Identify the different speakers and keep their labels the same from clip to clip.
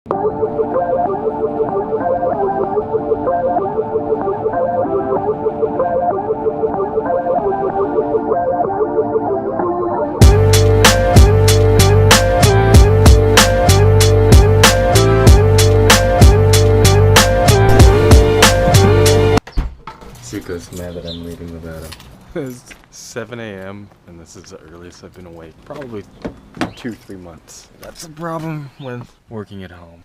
Speaker 1: Zuko's mad that I'm reading about him.
Speaker 2: It's 7 a.m. and this is the earliest I've been awake. Probably 2-3 months. That's the problem with working at home.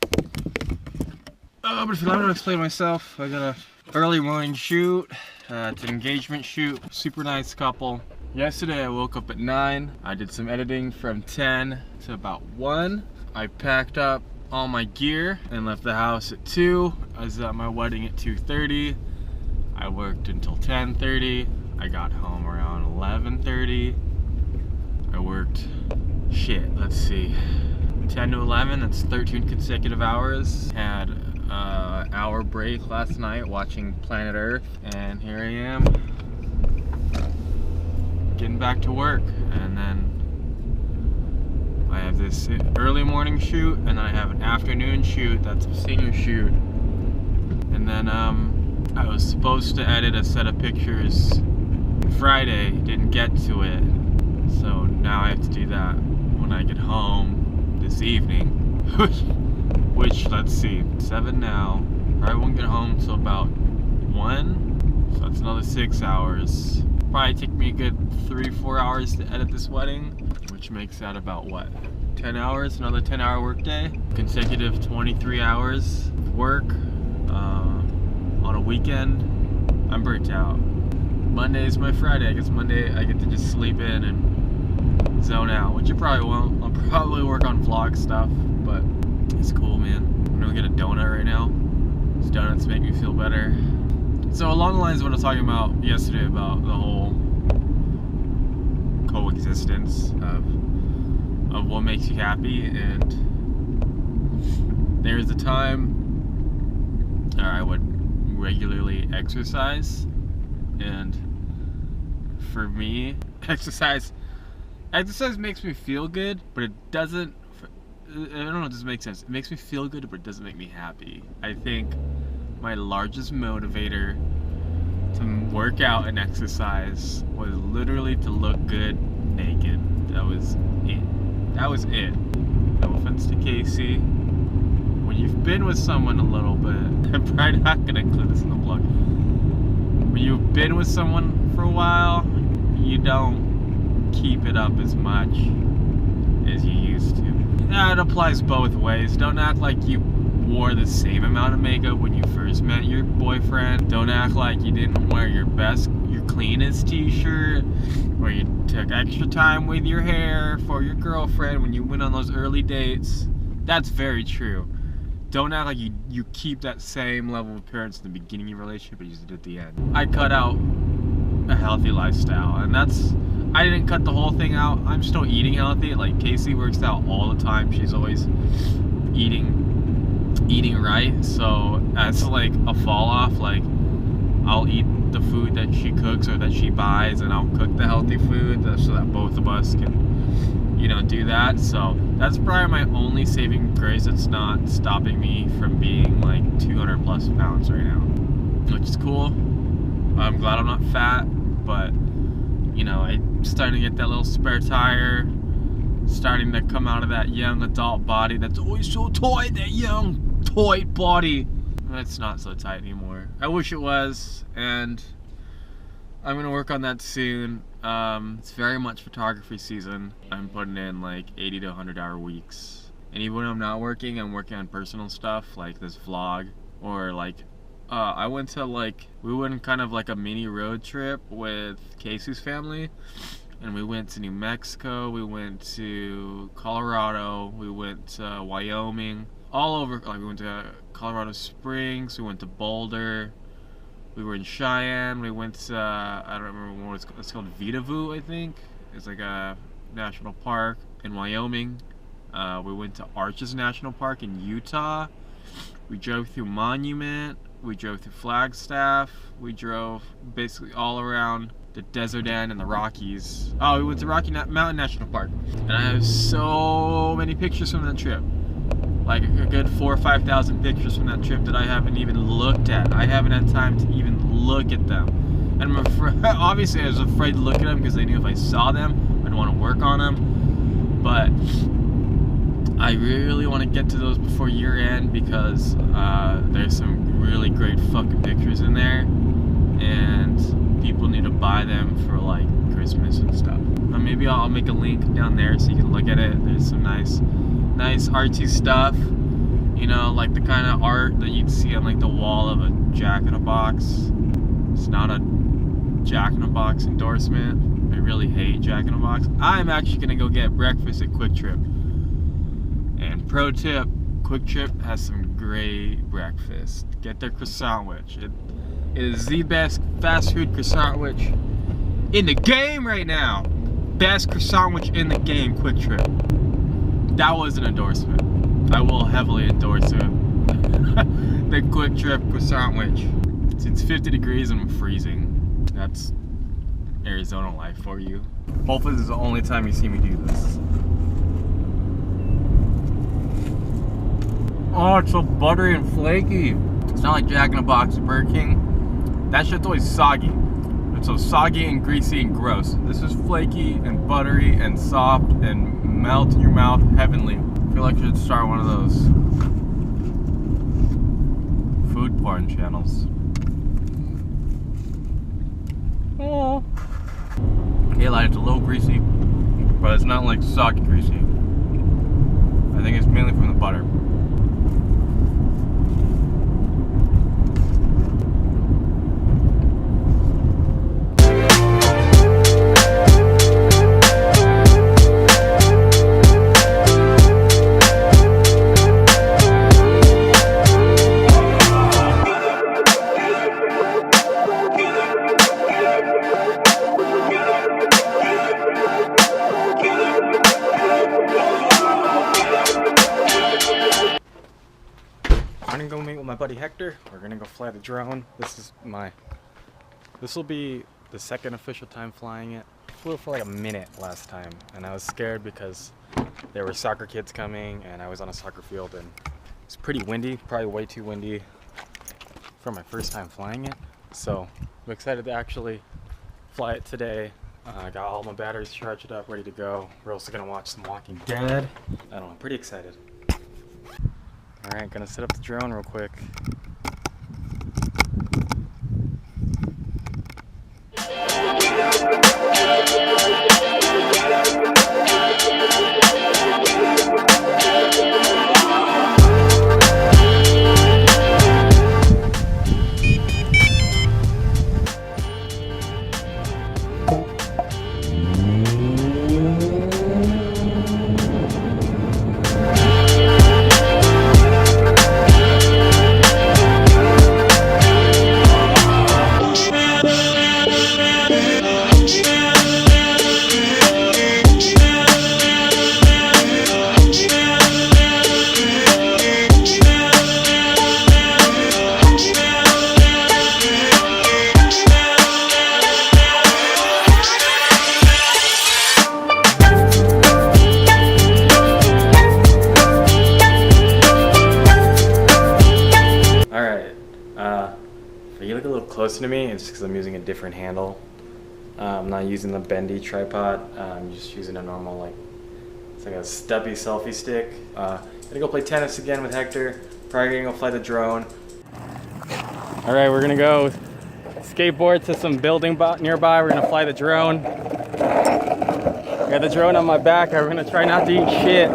Speaker 2: But if you allow me to explain myself, I got a early morning shoot. It's an engagement shoot. Super nice couple. Yesterday I woke up at 9. I did some editing from 10 to about 1. I packed up all my gear and left the house at 2. I was at my wedding at 2:30. I worked until 10:30. I got home around 11:30. I worked, let's see, 10 to 11, that's 13 consecutive hours. Had an hour break last night watching Planet Earth, and here I am, getting back to work. And then I have this early morning shoot, and then I have an afternoon shoot, that's a senior shoot. And then I was supposed to edit a set of pictures Friday, didn't get to it, so now I have to do that when I get home this evening. Which, let's see, 7 now, probably won't get home till about 1, so that's another 6 hours. Probably take me a good 3-4 hours to edit this wedding, which makes that about what, 10 hours, another 10-hour workday, consecutive 23 hours of work on a weekend. I'm burnt out. Monday is my Friday. I guess Monday I get to just sleep in and zone out, which I probably won't. I'll probably work on vlog stuff, but it's cool, man. I'm gonna get a donut right now. These donuts make me feel better. So along the lines of what I was talking about yesterday about the whole coexistence of what makes you happy, and there's a time I would regularly exercise, and for me, exercise makes me feel good, but it doesn't, I don't know if this makes sense. It makes me feel good, but it doesn't make me happy. I think my largest motivator to work out and exercise was literally to look good naked. That was it. No offense to Casey. When you've been with someone a little bit, I'm probably not gonna include this in the vlog. When you've been with someone for a while, you don't keep it up as much as you used to. Yeah, it applies both ways. Don't act like you wore the same amount of makeup when you first met your boyfriend. Don't act like you didn't wear your cleanest t-shirt, or you took extra time with your hair for your girlfriend when you went on those early dates. That's very true. Don't act like you keep that same level of appearance in the beginning of your relationship, but you did at the end. I cut out a healthy lifestyle, and I didn't cut the whole thing out. I'm still eating healthy. Like, Casey works out all the time. She's always eating right. So as like a fall off, like, I'll eat the food that she cooks or that she buys, and I'll cook the healthy food so that both of us can, do that. So that's probably my only saving grace that's not stopping me from being like 200 plus pounds right now, which is cool. I'm glad I'm not fat, but I'm starting to get that little spare tire, starting to come out of that young adult body that's always so tight, that young tight body. It's not so tight anymore. I wish it was, and I'm gonna work on that soon. It's very much photography season. I'm putting in like 80 to 100 hour weeks. And even when I'm not working, I'm working on personal stuff like this vlog, or like we went kind of like a mini road trip with Casey's family, and we went to New Mexico, we went to Colorado, we went to Wyoming, all over. Like, we went to Colorado Springs, we went to Boulder, we were in Cheyenne, we went to, I don't remember what it's called, Vidavoo, I think. It's like a national park in Wyoming. We went to Arches National Park in Utah. We drove through Monument, we drove through Flagstaff, we drove basically all around the Desert End and the Rockies. Oh, we went to Rocky Mountain National Park. And I have so many pictures from that trip. like a good 4,000 or 5,000 pictures from that trip that I haven't even looked at. I haven't had time to even look at them. And I'm obviously I was afraid to look at them because I knew if I saw them, I'd want to work on them. But I really want to get to those before year end because there's some really great fucking pictures in there, and people need to buy them for like Christmas and stuff. Maybe I'll make a link down there so you can look at it. There's some nice artsy stuff, you know, like the kind of art that you'd see on like the wall of a Jack in a Box. It's not a Jack in a Box endorsement. I really hate Jack in a Box. I'm actually gonna go get breakfast at Quick Trip. And pro tip, Quick Trip has some great breakfast. Get their croissant sandwich. It is the best fast food croissant sandwich in the game right now. Best croissant sandwich in the game, Quick Trip. That was an endorsement. I will heavily endorse it. The Quick Trip croissant sandwich. It's 50 degrees and I'm freezing. That's Arizona life for you. Hopefully this is the only time you see me do this. Oh, it's so buttery and flaky. It's not like Jack in a Box or Burger King. That shit's always soggy. It's so soggy and greasy and gross. This is flaky and buttery and soft and melt in your mouth, heavenly. I feel like I should start one of those food porn channels. Oh. Yeah, like it's a little greasy, but it's not like soggy greasy. I think it's mainly from the butter. I'm gonna go meet with my buddy Hector. We're gonna go fly the drone. This will be the second official time flying it. I flew for like a minute last time, and I was scared because there were soccer kids coming, and I was on a soccer field, and it's pretty windy, probably way too windy for my first time flying it. So I'm excited to actually fly it today. I got all my batteries charged up, ready to go. We're also gonna watch some Walking Dead. I don't know, I'm pretty excited. Alright, gonna set up the drone real quick. If you look a little closer to me, it's just because I'm using a different handle. I'm not using the bendy tripod. I'm just using a normal, like, it's like a stubby selfie stick. Gonna go play tennis again with Hector. Probably gonna go fly the drone. All right, we're gonna go skateboard to some building nearby. We're gonna fly the drone. I got the drone on my back. We're gonna try not to eat shit.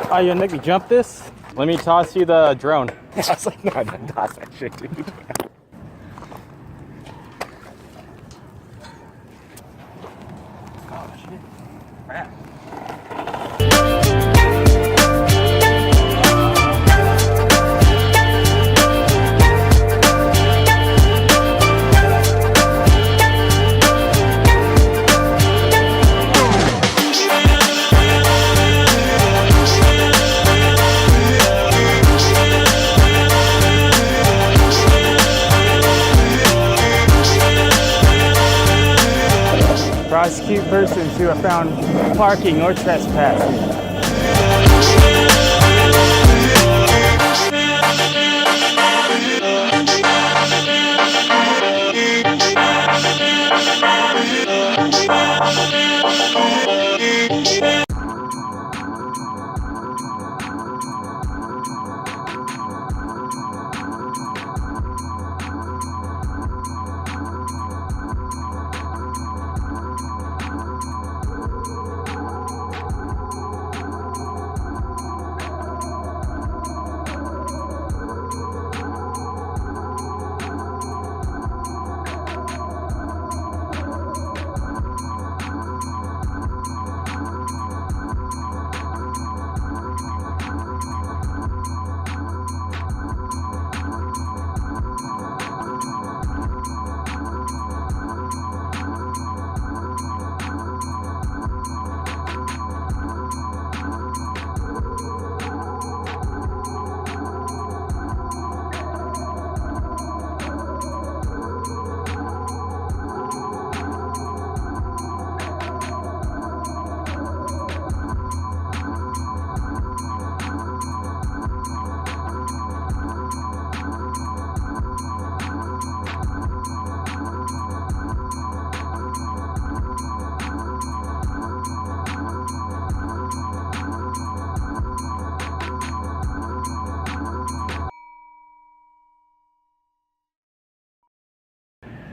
Speaker 2: Oh, you gonna make me jump this? Let me toss you the drone. I was like, no, don't toss that shit, dude. Oh, shit. Crap.
Speaker 3: any persons who are found parking or trespassing.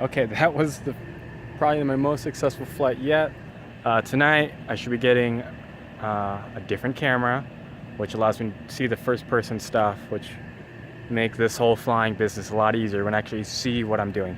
Speaker 3: Okay, that was probably my most successful flight yet. Tonight I should be getting a different camera, which allows me to see the first person stuff, which make this whole flying business a lot easier when I actually see what I'm doing.